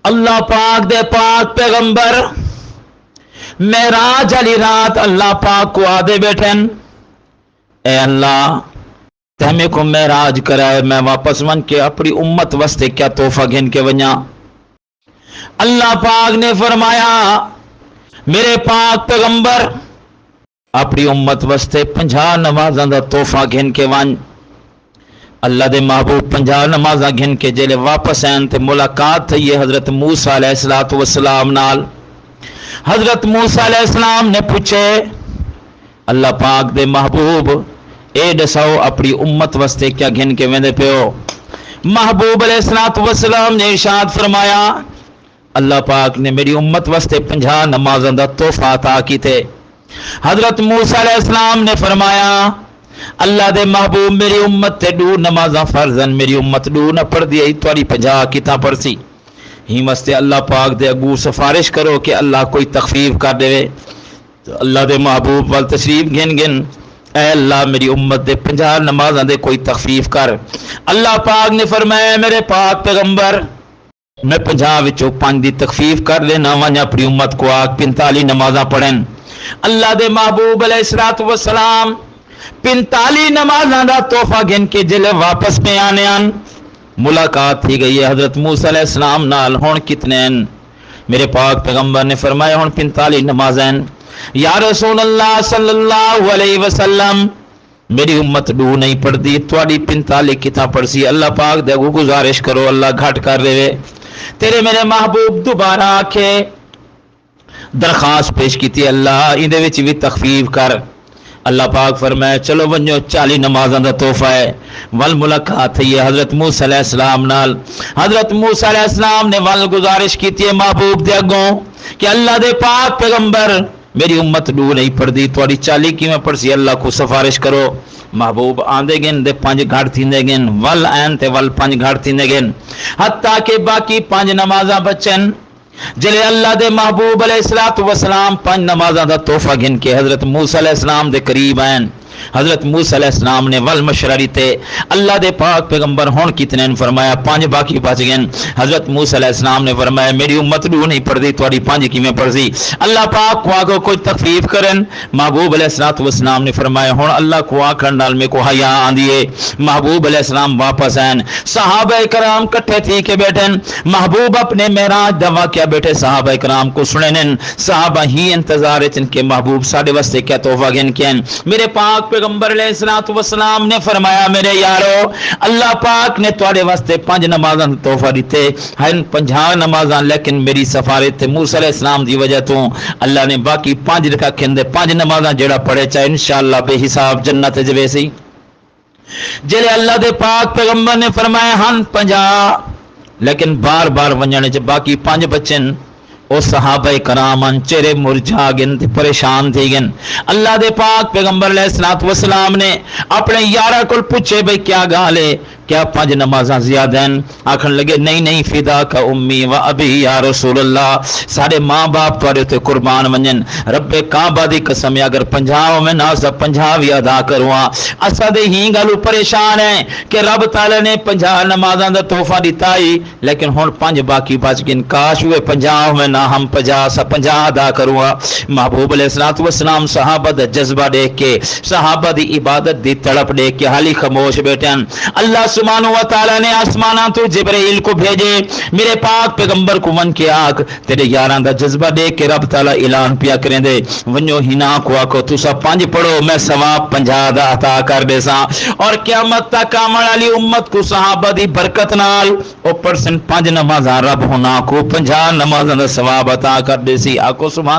اللہ پاک دے پاک پیغمبر معراج علی رات اللہ پاک کو آدے بیٹھن اے اللہ تمہیں کو معراج کرائے میں واپس ون کے اپنی امت واسطے کیا تحفہ گھن کے ونیا. اللہ پاک نے فرمایا میرے پاک پیغمبر اپنی امت واسطے 50 نمازاں دا تحفہ گھن کے ون. اللہ دے محبوب 50 نمازاں گھن کے جلے واپس آئیں تے ملاقات تھی حضرت موسیٰ علیہ السلام نال. حضرت موسیٰ علیہ السلام نے پوچھے اللہ پاک دے محبوب اے دساؤ اپنی امت واسطے کیا گھن کے ویندے پیو. محبوب علیہ السلام نے ارشاد فرمایا اللہ پاک نے میری امت واسطے 50 نمازاں دا تحفہ عطا کیتے. حضرت موسیٰ علیہ السلام نے فرمایا اللہ دے محبوب میری امت تے 2 نمازاں فرضن میری امت 2 نہ پڑھ دی تواڈی 50 کتاں پڑھسی. ہی واسطے اللہ پاک دے اگوں سفارش کرو کہ اللہ کوئی تخفیف کر دے. تو اللہ دے محبوب وال تشریف گن اے اللہ میری امت دے 50 نمازاں دے کوئی تخفیف کر. اللہ پاک نے فرمایا میرے پاک پیغمبر میں 50 وچوں 5 دی تخفیف کر لینا ون اپنی امت کو آگ 45 نمازاں پڑھن. اللہ دے محبوب علیہ السلام 45 نمازاں دا تحفہ گن کے جلے واپس میں آنے ملاقات تھی گئی ہے حضرت موسیٰ علیہ السلام نال. ہون کتنے ہیں میرے پاک پیغمبر نے فرمایا ہون 45 نمازیں. یا رسول اللہ صلی اللہ علیہ وسلم میری امت 2 نہیں پڑھ دی تواڈی 45 کتاں پڑھسی. اللہ پاک دے اگوں گزارش کرو اللہ گھٹ کر دے تیرے میرے محبوب دوبارہ آکھے درخواست پیش کیتی اللہ ان دے وچ بھی تخفیف کر. اللہ پاک فرمائے چلو ونجو 40 نمازاں دا تحفہ ہے. ول ملاقات ہے حضرت موسیٰ علیہ السلام نال. حضرت موسیٰ علیہ السلام نے ول گزارش کیتی ہے محبوب دے اگوں کہ اللہ دے پاک پیغمبر میری امت 2 نہیں پڑھ دی تواڈی 40 کیویں پڑھسی اللہ کو سفارش کرو. محبوب آندے گن دے 5 گھٹ تھیندے گن ول این تے ول 5 گھٹ تھیندے گن حتیٰ کہ باقی 5 نمازاں بچن. جلے اللہ دے محبوب علیہ السلام 5 نمازاں دا تحفہ گن کے حضرت موسیٰ علیہ السلام دے قریب آئیں. حضرت موسیٰ علیہ السلام نے ول مشرری تے اللہ دے پاک پیغمبر ہون کتنے نے فرمایا 5 باقی بچ گئے. حضرت موسیٰ علیہ السلام نے فرمایا میری امت 2 نہیں پڑھ دی تواڈی 5 کیویں پڑھ دی. اللہ پاک کو آگو کوئی تخفیف کرن. محبوب علیہ السلام نے فرمایا ہن اللہ کو آکھن نال میں کو حیا آندی ہے. محبوب علیہ السلام واپس آئیں. صحابہ کرام کٹھے تھی کے بیٹھن. محبوب اپنے معراج دا واقعہ بیٹھے صحابہ کرام کو سنن. صحابہ ہی انتظار چن کے محبوب ساڈے واسطے کیا تحفہ گن کے میرے پاک پیغمبر علیہ السلام نے فرمایا میرے یارو اللہ پاک نے تواڈے واسطے 5 نمازاں تحفہ دیتے ہیں 50 نمازاں لیکن میری سفارت تے موسیٰ علیہ السلام دی وجہ تو اللہ نے باقی 5 رکھندے 5 نمازاں جڑا پڑھے چاہے انشاءاللہ بے حساب جنت جوے سی. جلے اللہ دے پاک پیغمبر نے فرمایا ہن 50 لیکن بار بار ونجنے چ باقی 5 بچن. او صحابہ کرام چہرے مرجھا گن تے پریشان تھی گن. اللہ دے پاک پیغمبر علیہ السلام نے اپنے یارہ کو پوچھے بھئی کیا گال ہے کیا 5 نمازاں زیادہ ہیں. آکھن لگے نہیں فدا کا امی و ابی یا رسول اللہ سارے ماں باپ تواڈے تے قربان ونجن. رب کعبہ دی قسم اگر 50 میں ناز 50 بھی ادا کرواں اسا دے ہی گلو پریشان ہیں کہ رب تعالی نے 50 نمازاں دا تحفہ دیتا ہی لیکن ہن 5 باقی بچ گن. کاش ہوئے 50 میں نہ ہم 50 ادا کرواں. محبوب علیہ السلام صحابہ دا جذبہ دیکھ کے صحابہ دی عبادت دی تڑپ دیکھ کے حالی خاموش بیٹھن. اللہ سبحانہ و تعالی نے آسماناں تو جبرائیل کو بھیجے میرے پاک پیغمبر کو ون کے آگ تیرے یاراں دا جذبہ دیکھ کے رب تعالی اعلان پیا کریں دے ونجو ہنا کو آکو تسا 5 پڑھو میں ثواب 50 دا عطا کر دے سا. اور قیامت تک آمن والی امت کو صحابہ دی برکت نال او پرسن 5 نمازاں رب ہونا کو 50 نمازاں دا ثواب عطا کر دے سی. آکو سبحان